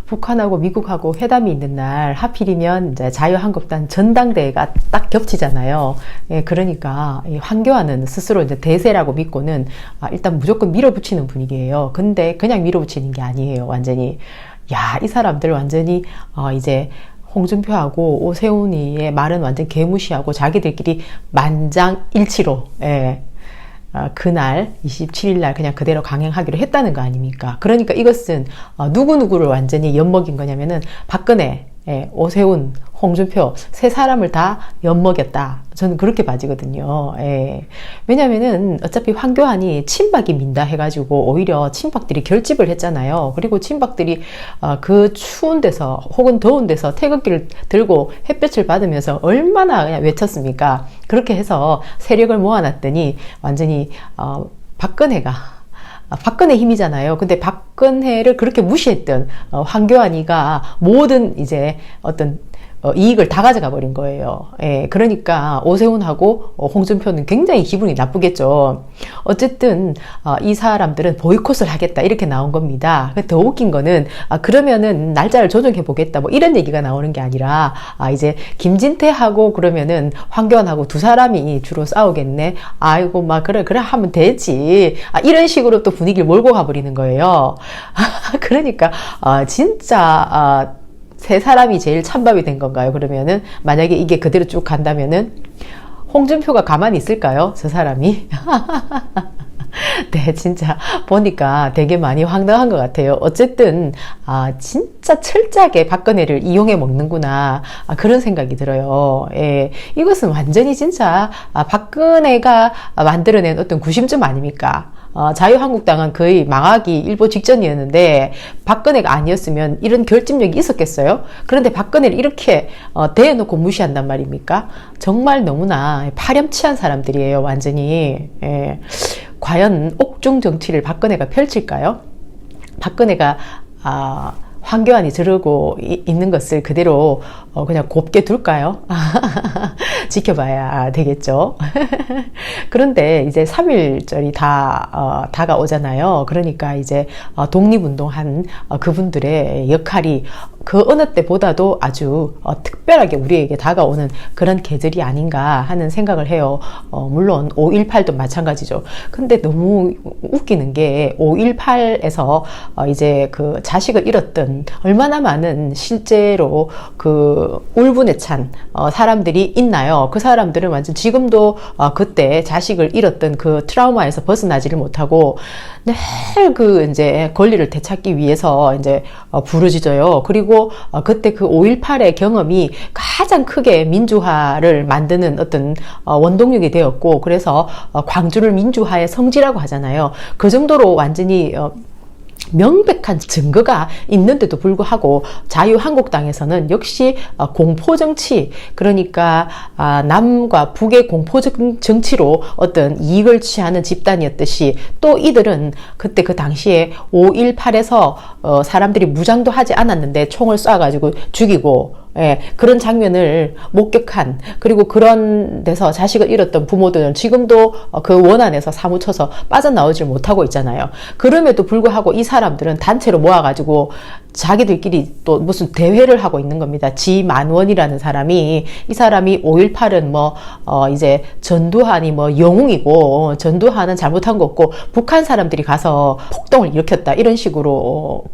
북한하고 미국하고 회담이 있는 날 하필이면 이제 자유한국당 전당대회가 딱 겹치잖아요. 예, 그러니까 이 황교안은 스스로 이제 대세라고 믿고는 일단 무조건 밀어붙이는 분위기예요. 근데 그냥 밀어붙이는 게 아니에요. 완전히 야, 이 사람들 완전히 이제 홍준표하고 오세훈이의 말은 완전 개무시하고 자기들끼리 만장일치로 예. 그날 27일 날 그냥 그대로 강행하기로 했다는 거 아닙니까? 그러니까 이것은 누구누구를 완전히 엿먹인 거냐면은 박근혜, 오세훈, 홍준표 세 사람을 다 엿먹였다. 저는 그렇게 봐지거든요. 왜냐면은 어차피 황교안이 친박이 민다 해가지고 오히려 친박들이 결집을 했잖아요. 그리고 친박들이 그 추운 데서 혹은 더운 데서 태극기를 들고 햇볕을 받으면서 얼마나 그냥 외쳤습니까? 그렇게 해서 세력을 모아놨더니 완전히 박근혜 힘이잖아요. 근데 박근혜를 그렇게 무시했던 황교안이가 모든 이제 어떤 이익을 다 가져가 버린 거예요. 예, 그러니까 오세훈하고 홍준표는 굉장히 기분이 나쁘겠죠. 어쨌든 이 사람들은 보이콧을 하겠다 이렇게 나온 겁니다. 더 웃긴 거는 그러면은 날짜를 조정해 보겠다 뭐 이런 얘기가 나오는 게 아니라 이제 김진태하고 그러면은 황교안하고 두 사람이 주로 싸우겠네. 아이고 막 그래 하면 되지. 이런 식으로 또 분위기를 몰고 가버리는 거예요. 그러니까 진짜 세 사람이 제일 찬밥이 된 건가요? 그러면은 만약에 이게 그대로 쭉 간다면은 홍준표가 가만히 있을까요? 저 사람이? 네, 진짜 보니까 되게 많이 황당한 것 같아요. 어쨌든 진짜 철저하게 박근혜를 이용해 먹는구나 그런 생각이 들어요. 예, 이것은 완전히 진짜 박근혜가 만들어낸 어떤 구심점 아닙니까? 자유한국당은 거의 망하기 일보 직전이었는데 박근혜가 아니었으면 이런 결집력이 있었겠어요? 그런데 박근혜를 이렇게 대해놓고 무시한단 말입니까? 정말 너무나 파렴치한 사람들이에요. 완전히. 예. 과연 옥중 정치를 박근혜가 펼칠까요? 박근혜가 황교안이 저러고 있는 것을 그대로 그냥 곱게 둘까요? 지켜봐야 되겠죠. 그런데 이제 3.1절이 다 다가오잖아요. 그러니까 이제 독립운동한 그분들의 역할이 그 어느 때보다도 아주 특별하게 우리에게 다가오는 그런 계절이 아닌가 하는 생각을 해요. 물론 5.18도 마찬가지죠. 근데 너무 웃기는 게 5.18에서 이제 그 자식을 잃었던 얼마나 많은 실제로 그 울분에 찬 사람들이 있나요? 그 사람들은 완전 지금도 그때 자식을 잃었던 그 트라우마에서 벗어나지를 못하고 늘 그 이제 권리를 되찾기 위해서 이제 부르짖어요. 그리고 그때 그 5.18의 경험이 가장 크게 민주화를 만드는 어떤 원동력이 되었고, 그래서 광주를 민주화의 성지라고 하잖아요. 그 정도로 완전히 명백한 증거가 있는데도 불구하고 자유한국당에서는 역시 공포정치, 그러니까 남과 북의 공포정치로 어떤 이익을 취하는 집단이었듯이 또 이들은 그때 그 당시에 5.18에서 사람들이 무장도 하지 않았는데 총을 쏴가지고 죽이고, 예, 그런 장면을 목격한, 그리고 그런 데서 자식을 잃었던 부모들은 지금도 그 원안에서 사무쳐서 빠져나오질 못하고 있잖아요. 그럼에도 불구하고 이 사람들은 단체로 모아가지고 자기들끼리 또 무슨 대회를 하고 있는 겁니다. 지만원이라는 사람이, 이 사람이 5.18은 이제 전두환이 영웅이고, 전두환은 잘못한 거 없고, 북한 사람들이 가서 폭동을 일으켰다. 이런 식으로,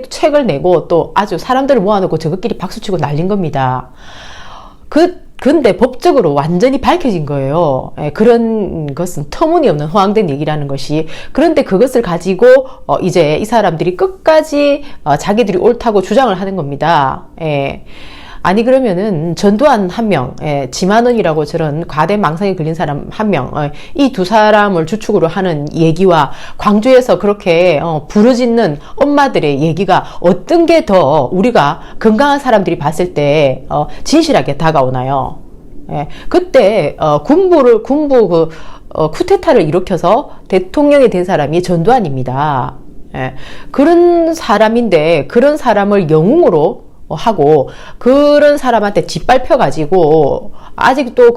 책을 내고 또 아주 사람들을 모아놓고 저것끼리 박수치고 날린 겁니다. 근데 법적으로 완전히 밝혀진 거예요. 그런 것은 터무니없는 허황된 얘기라는 것이. 그런데 그것을 가지고 이제 이 사람들이 끝까지 자기들이 옳다고 주장을 하는 겁니다. 아니 그러면은 전두환 한 명, 지만원이라고 저런 과대망상에 걸린 사람 한 명, 이 두 사람을 주축으로 하는 얘기와 광주에서 그렇게 부르짖는 엄마들의 얘기가 어떤 게 더 우리가 건강한 사람들이 봤을 때 진실하게 다가오나요? 그때 군부 쿠데타를 일으켜서 대통령이 된 사람이 전두환입니다. 그런 사람인데 그런 사람을 영웅으로 하고 그런 사람한테 짓밟혀 가지고 아직도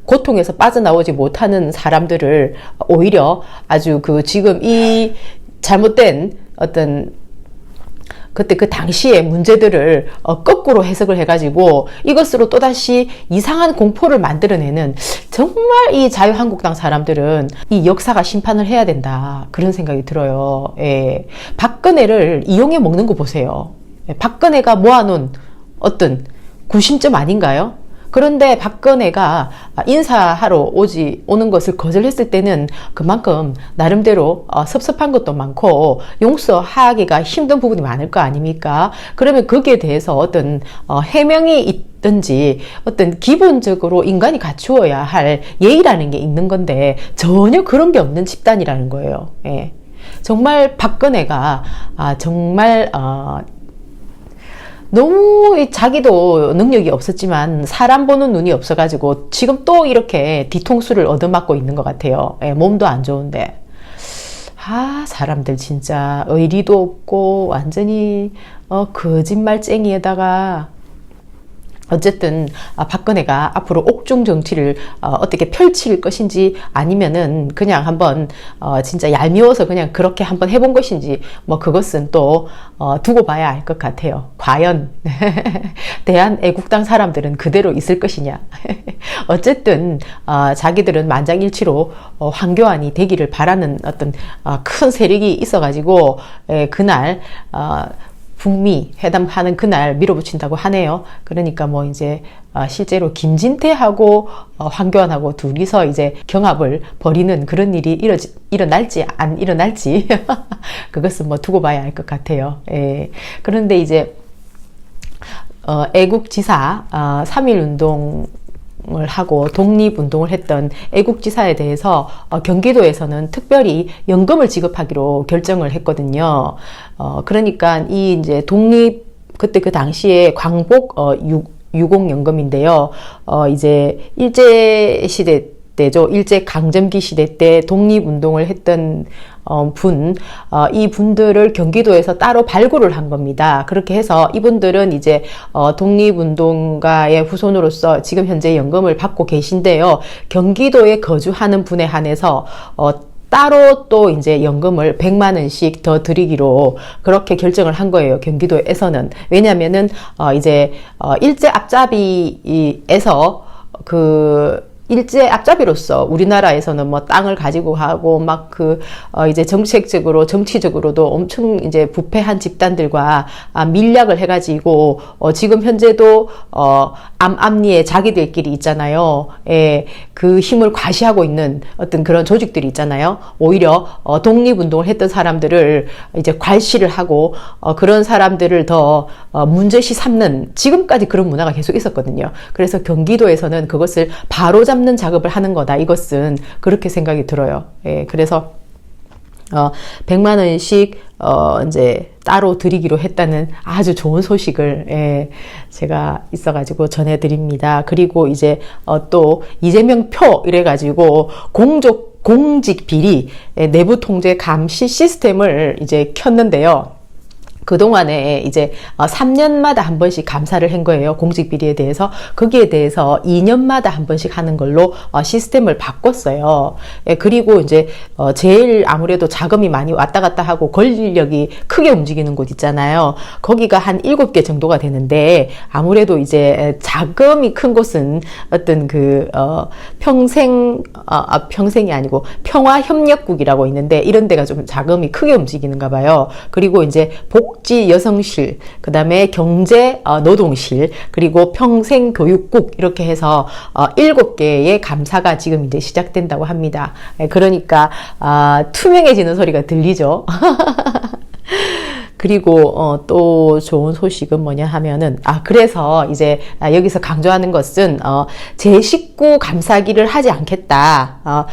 고통에서 빠져나오지 못하는 사람들을 오히려 아주 지금 이 잘못된 어떤 그때 그 당시의 문제들을 거꾸로 해석을 해가지고 이것으로 또다시 이상한 공포를 만들어내는, 정말 이 자유한국당 사람들은 이 역사가 심판을 해야 된다, 그런 생각이 들어요. 예. 박근혜를 이용해 먹는 거 보세요. 박근혜가 모아놓은 어떤 구심점 아닌가요? 그런데 박근혜가 인사하러 오는 것을 거절했을 때는 그만큼 나름대로 섭섭한 것도 많고 용서하기가 힘든 부분이 많을 거 아닙니까? 그러면 거기에 대해서 어떤 해명이 있든지 어떤 기본적으로 인간이 갖추어야 할 예의라는 게 있는 건데 전혀 그런 게 없는 집단이라는 거예요. 예. 정말 박근혜가 정말 너무 자기도 능력이 없었지만 사람 보는 눈이 없어가지고 지금 또 이렇게 뒤통수를 얻어맞고 있는 것 같아요. 예, 몸도 안 좋은데. 사람들 진짜 의리도 없고 완전히 거짓말쟁이에다가 어쨌든 박근혜가 앞으로 옥중 정치를 어떻게 펼칠 것인지 아니면은 그냥 한번 진짜 얄미워서 그냥 그렇게 한번 해본 것인지 뭐 그것은 또 두고 봐야 알 것 같아요. 과연 대한애국당 사람들은 그대로 있을 것이냐. 어쨌든 자기들은 만장일치로 황교안이 되기를 바라는 어떤 큰 세력이 있어가지고 그날 북미 회담하는 그날 밀어붙인다고 하네요. 그러니까 뭐 이제 실제로 김진태하고 황교안하고 둘이서 이제 경합을 벌이는 그런 일이 일어날지 안 일어날지 그것은 뭐 두고 봐야 할 것 같아요. 예. 그런데 이제 애국지사 3.1운동 을 하고 독립운동을 했던 애국지사에 대해서 경기도에서는 특별히 연금을 지급하기로 결정을 했거든요. 그러니까 이 이제 그때 그 당시에 광복 유공연금인데요. 이제 일제시대 때죠. 일제강점기 시대 때 독립운동을 했던 이 분들을 경기도에서 따로 발굴을 한 겁니다. 그렇게 해서 이분들은 이제 독립운동가의 후손으로서 지금 현재 연금을 받고 계신데요. 경기도에 거주하는 분에 한해서 따로 또 이제 연금을 100만 원씩 더 드리기로 그렇게 결정을 한 거예요. 경기도에서는. 왜냐면은 이제 일제 앞잡이에서 일제 앞잡이로서 우리나라에서는 뭐 땅을 가지고 하고 막 이제 정책적으로 정치적으로도 엄청 이제 부패한 집단들과 밀약을 해가지고 지금 현재도 암암리에 자기들끼리 있잖아요. 예, 그 힘을 과시하고 있는 어떤 그런 조직들이 있잖아요. 오히려 독립운동을 했던 사람들을 이제 괄시를 하고 그런 사람들을 더 문제시 삼는, 지금까지 그런 문화가 계속 있었거든요. 그래서 경기도에서는 그것을 바로잡는 작업을 하는 거다. 이것은 그렇게 생각이 들어요. 예, 그래서 100만 원씩 이제 따로 드리기로 했다는 아주 좋은 소식을 제가 있어가지고 전해드립니다. 그리고 이제 또 이재명 표 이래가지고 공직 비리 내부 통제 감시 시스템을 이제 켰는데요. 그동안에 이제 3년마다 한 번씩 감사를 한 거예요. 공직 비리에 대해서. 거기에 대해서 2년마다 한 번씩 하는 걸로 시스템을 바꿨어요. 그리고 이제 제일 아무래도 자금이 많이 왔다 갔다 하고 권력이 크게 움직이는 곳 있잖아요. 거기가 한 7개 정도가 되는데 아무래도 이제 자금이 큰 곳은 어떤 평생이 아니고 평화협력국이라고 있는데 이런 데가 좀 자금이 크게 움직이는가 봐요. 그리고 이제 복지 여성실, 그 다음에 경제 노동실, 그리고 평생교육국 이렇게 해서 7개의 감사가 지금 이제 시작된다고 합니다. 그러니까 투명해지는 소리가 들리죠. 그리고 또 좋은 소식은 뭐냐 하면은 그래서 이제 여기서 강조하는 것은 제 식구 감사기를 하지 않겠다.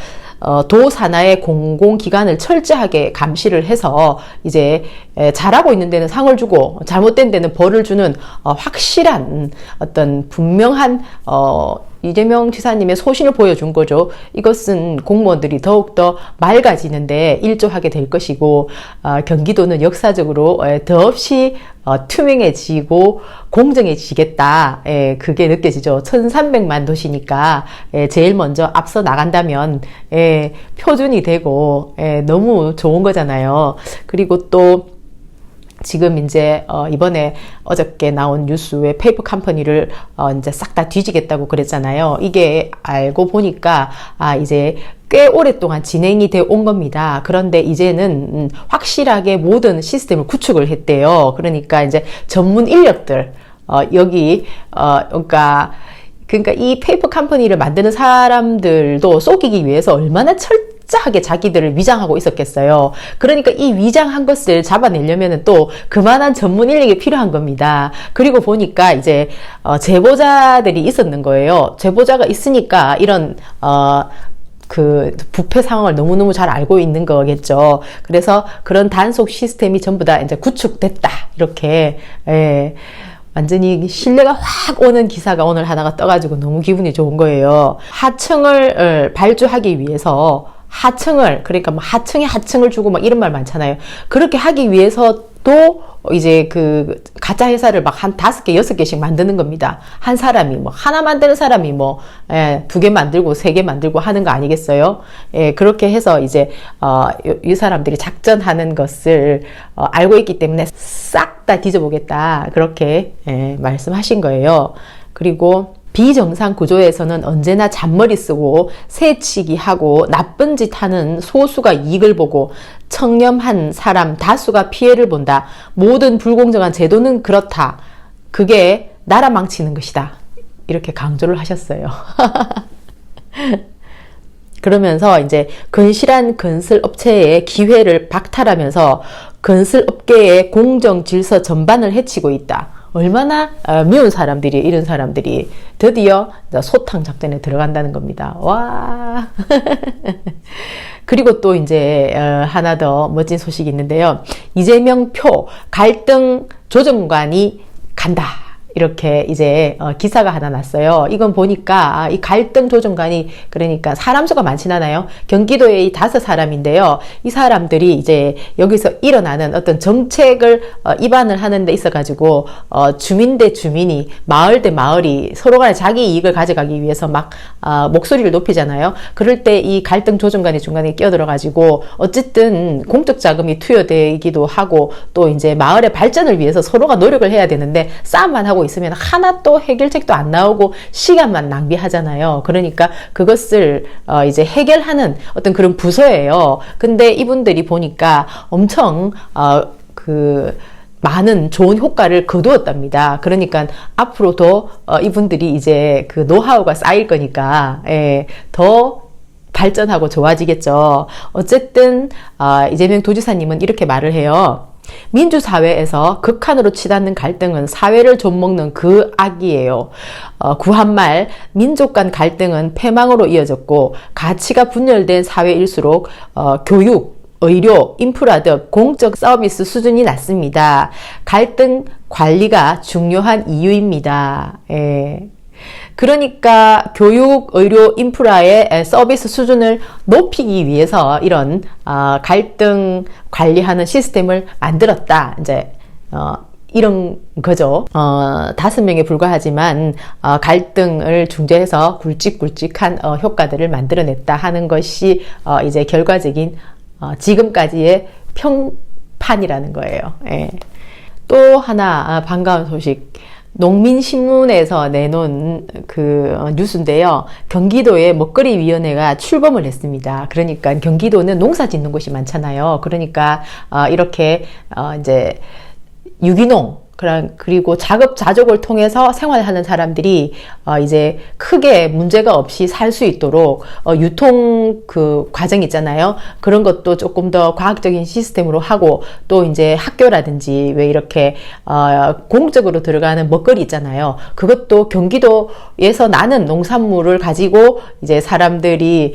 도 산하의 공공기관을 철저하게 감시를 해서 이제 잘하고 있는 데는 상을 주고 잘못된 데는 벌을 주는 확실한 어떤 분명한 이재명 지사님의 소신을 보여준 거죠. 이것은 공무원들이 더욱더 맑아지는데 일조하게 될 것이고 경기도는 역사적으로 더없이 투명해지고 공정해지겠다. 그게 느껴지죠. 1300만 도시니까 제일 먼저 앞서 나간다면 표준이 되고 너무 좋은 거잖아요. 그리고 또 지금 이제 이번에 어저께 나온 뉴스에 페이퍼 컴퍼니를 이제 싹 다 뒤지겠다고 그랬잖아요. 이게 알고 보니까 이제 꽤 오랫동안 진행이 되어 온 겁니다. 그런데 이제는 확실하게 모든 시스템을 구축을 했대요. 그러니까 이제 전문 인력들 여기 그러니까 이 페이퍼 컴퍼니를 만드는 사람들도 속이기 위해서 얼마나 철저하게 자기들을 위장하고 있었겠어요. 그러니까 이 위장한 것을 잡아내려면 또 그만한 전문 인력이 필요한 겁니다. 그리고 보니까 이제 제보자들이 있었는 거예요. 제보자가 있으니까 이런 그 부패 상황을 너무너무 잘 알고 있는 거겠죠. 그래서 그런 단속 시스템이 전부 다 이제 구축됐다. 이렇게 완전히 신뢰가 확 오는 기사가 오늘 하나가 떠가지고 너무 기분이 좋은 거예요. 하청을 발주하기 위해서 그러니까 뭐 하청에 하청을 주고 막 이런 말 많잖아요. 그렇게 하기 위해서도 이제 그 가짜 회사를 막 한 5개, 6개씩 만드는 겁니다. 한 사람이 뭐 하나 만드는 사람이 뭐 2개 만들고 3개 만들고 하는 거 아니겠어요? 그렇게 해서 이제 이 사람들이 작전하는 것을 알고 있기 때문에 싹 다 뒤져보겠다. 그렇게 말씀하신 거예요. 그리고 비정상 구조에서는 언제나 잔머리 쓰고 새치기 하고 나쁜 짓 하는 소수가 이익을 보고 청렴한 사람 다수가 피해를 본다. 모든 불공정한 제도는 그렇다. 그게 나라 망치는 것이다. 이렇게 강조를 하셨어요. 그러면서 이제 건실한 건설업체의 기회를 박탈하면서 건설업계의 공정 질서 전반을 해치고 있다. 얼마나 미운 사람들이, 이런 사람들이 드디어 소탕 작전에 들어간다는 겁니다. 와. 그리고 또 이제 하나 더 멋진 소식이 있는데요. 이재명 표 갈등 조정관이 간다. 이렇게 이제 기사가 하나 났어요. 이건 보니까 이 갈등 조정관이 그러니까 사람 수가 많진 않아요. 경기도에 이 5사람인데요. 이 사람들이 이제 여기서 일어나는 어떤 정책을 입안을 하는 데 있어 가지고 주민 대 주민이 마을 대 마을이 서로 간에 자기 이익을 가져가기 위해서 막 목소리를 높이잖아요. 그럴 때 이 갈등 조정관이 중간에 끼어들어 가지고 어쨌든 공적 자금이 투여되기도 하고 또 이제 마을의 발전을 위해서 서로가 노력을 해야 되는데 싸움만 하고 있으면 하나 또 해결책도 안 나오고 시간만 낭비하잖아요. 그러니까 그것을 이제 해결하는 어떤 그런 부서예요. 근데 이분들이 보니까 엄청 많은 좋은 효과를 거두었답니다. 그러니까 앞으로도 이분들이 이제 그 노하우가 쌓일 거니까 더 발전하고 좋아지겠죠. 어쨌든 이재명 도지사님은 이렇게 말을 해요. 민주사회에서 극한으로 치닫는 갈등은 사회를 좀먹는 그 악이에요. 구한말 민족 간 갈등은 패망으로 이어졌고 가치가 분열된 사회일수록 교육, 의료, 인프라 등 공적 서비스 수준이 낮습니다. 갈등 관리가 중요한 이유입니다. 그러니까 교육, 의료, 인프라의 서비스 수준을 높이기 위해서 이런 갈등 관리하는 시스템을 만들었다. 이제 이런 거죠. 5명에 불과하지만 갈등을 중재해서 굵직굵직한 효과들을 만들어냈다 하는 것이 이제 결과적인 지금까지의 평판이라는 거예요. 또 하나 반가운 소식. 농민신문에서 내놓은 그 뉴스인데요. 경기도의 먹거리위원회가 출범을 했습니다. 그러니까 경기도는 농사 짓는 곳이 많잖아요. 그러니까 이렇게 이제 유기농 그리고 자급자족을 통해서 생활하는 사람들이 이제 크게 문제가 없이 살 수 있도록 유통 그 과정 있잖아요. 그런 것도 조금 더 과학적인 시스템으로 하고 또 이제 학교라든지 왜 이렇게 공적으로 들어가는 먹거리 있잖아요. 그것도 경기도에서 나는 농산물을 가지고 이제 사람들이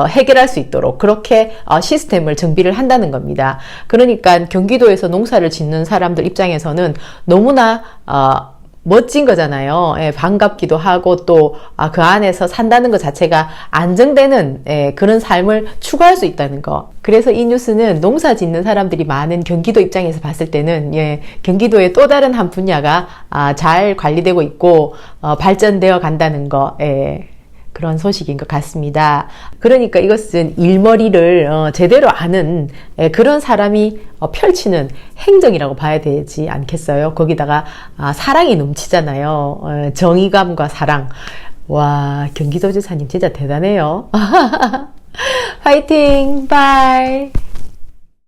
해결할 수 있도록 그렇게 시스템을 정비를 한다는 겁니다. 그러니까 경기도에서 농사를 짓는 사람들 입장에서는 너무나 멋진 거잖아요. 반갑기도 하고 또 그 안에서 산다는 것 자체가 안정되는 그런 삶을 추구할 수 있다는 거. 그래서 이 뉴스는 농사 짓는 사람들이 많은 경기도 입장에서 봤을 때는 경기도의 또 다른 한 분야가 잘 관리되고 있고 발전되어 간다는 거. 그런 소식인 것 같습니다. 그러니까 이것은 일머리를 제대로 아는 그런 사람이 펼치는 행정이라고 봐야 되지 않겠어요? 거기다가 사랑이 넘치잖아요. 정의감과 사랑. 와, 경기도지사님 진짜 대단해요. 화이팅! 바이!